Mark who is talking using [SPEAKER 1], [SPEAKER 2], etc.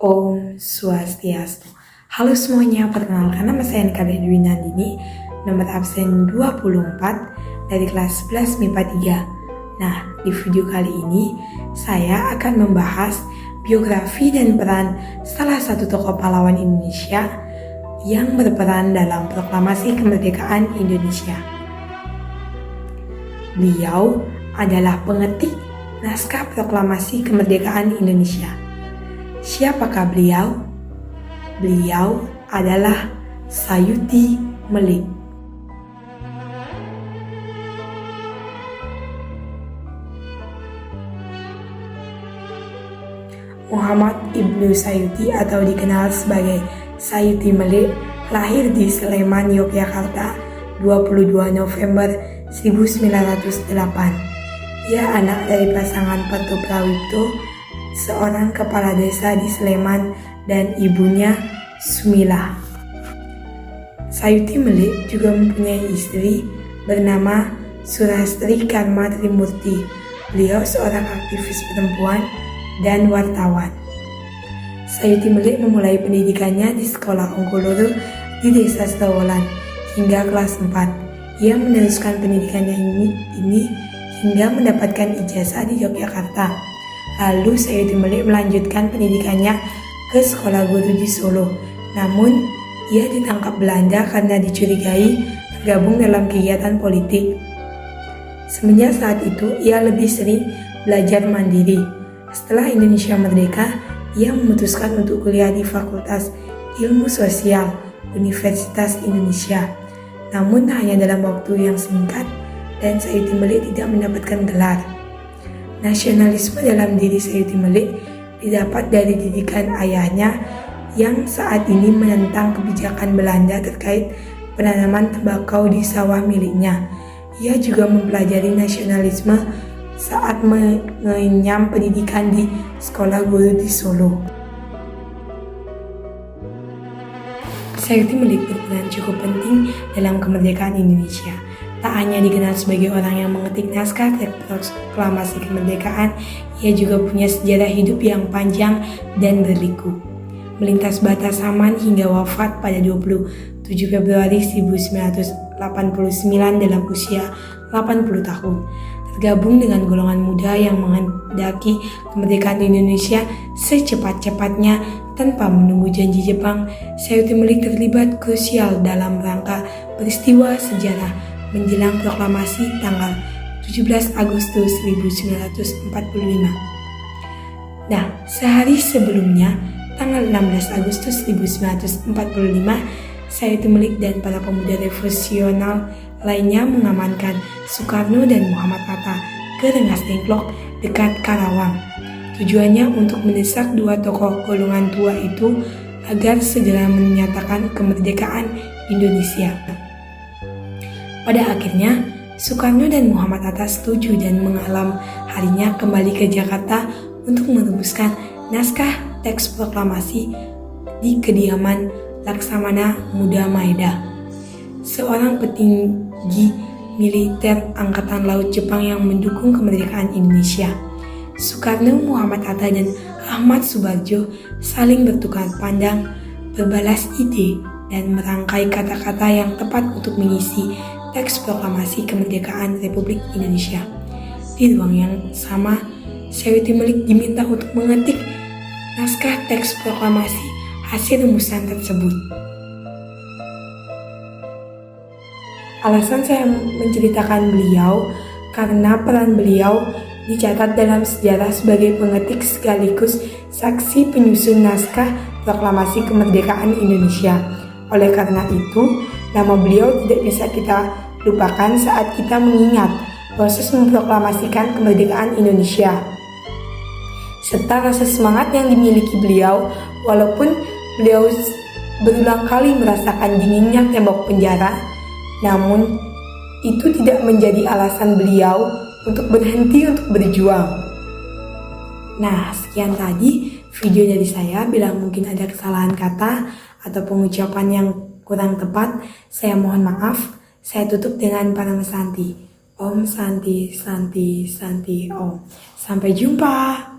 [SPEAKER 1] Om Swastiastu. Halo semuanya, perkenalkan nama saya Nikade Dwi Nandini, nomor absen 24 dari kelas 11 MIPA 3. Nah, di video kali ini saya akan membahas biografi dan peran salah satu tokoh pahlawan Indonesia yang berperan dalam proklamasi kemerdekaan Indonesia. Beliau adalah pengetik naskah proklamasi kemerdekaan Indonesia. Siapakah beliau? Beliau adalah Sayuti Melik. Muhammad Ibnu Sayuti atau dikenal sebagai Sayuti Melik lahir di Sleman, Yogyakarta 22 November 1908. Ia anak dari pasangan Petu Prawipto, seorang kepala desa di Sleman, dan ibunya Sumilah. Sayuti Melik juga mempunyai istri bernama Surastri Karma Trimurti. Beliau seorang aktivis perempuan dan wartawan. Sayuti Melik memulai pendidikannya di sekolah Ongkoloro di desa Sewolan hingga kelas 4. Ia meneruskan pendidikannya ini hingga mendapatkan ijazah di Yogyakarta. Lalu Sayuti Melik melanjutkan pendidikannya ke sekolah guru di Solo. Namun, ia ditangkap Belanda karena dicurigai tergabung dalam kegiatan politik. Semenjak saat itu, ia lebih sering belajar mandiri. Setelah Indonesia merdeka, ia memutuskan untuk kuliah di Fakultas Ilmu Sosial Universitas Indonesia. Namun hanya dalam waktu yang singkat dan Sayuti Melik tidak mendapatkan gelar. Nasionalisme dalam diri Sayuti Melik didapat dari didikan ayahnya yang saat ini menentang kebijakan Belanda terkait penanaman tembakau di sawah miliknya. Ia juga mempelajari nasionalisme saat mengenyam pendidikan di sekolah guru di Solo. Sayuti Melik berperan cukup penting dalam kemerdekaan Indonesia. Tak hanya dikenal sebagai orang yang mengetik naskah teks proklamasi kemerdekaan, ia juga punya sejarah hidup yang panjang dan berliku. Melintas batas zaman hingga wafat pada 27 Februari 1989 dalam usia 80 tahun. Tergabung dengan golongan muda yang menghendaki kemerdekaan Indonesia secepat-cepatnya tanpa menunggu janji Jepang, Sayuti Melik terlibat krusial dalam rangka peristiwa sejarah menjelang proklamasi tanggal 17 Agustus 1945. Nah, sehari sebelumnya, tanggal 16 Agustus 1945, Sayuti Melik dan para pemuda revolusional lainnya mengamankan Soekarno dan Muhammad Hatta ke Rengas Dengklok dekat Karawang. Tujuannya untuk mendesak dua tokoh golongan tua itu agar segera menyatakan kemerdekaan Indonesia. Pada akhirnya, Soekarno dan Muhammad Hatta setuju dan mengalam harinya kembali ke Jakarta untuk merumuskan naskah teks proklamasi di kediaman Laksamana Muda Maeda, seorang petinggi militer Angkatan Laut Jepang yang mendukung kemerdekaan Indonesia. Soekarno, Muhammad Hatta, dan Ahmad Subarjo saling bertukar pandang, berbalas ide, dan merangkai kata-kata yang tepat untuk mengisi teks proklamasi kemerdekaan Republik Indonesia. Di ruang yang sama, Sayuti Melik diminta untuk mengetik naskah teks proklamasi hasil rumusan tersebut. Alasan saya menceritakan beliau karena peran beliau dicatat dalam sejarah sebagai pengetik sekaligus saksi penyusun naskah proklamasi kemerdekaan Indonesia. Oleh karena itu, nama beliau tidak bisa kita lupakan saat kita mengingat proses memproklamasikan kemerdekaan Indonesia, serta rasa semangat yang dimiliki beliau walaupun beliau berulang kali merasakan dinginnya tembok penjara, namun itu tidak menjadi alasan beliau untuk berhenti untuk berjuang. Nah, sekian tadi video dari saya. Bila mungkin ada kesalahan kata atau pengucapan yang kurang tepat, saya mohon maaf. Saya tutup dengan Param Santi. Om Santi Santi Santi Om. Sampai jumpa.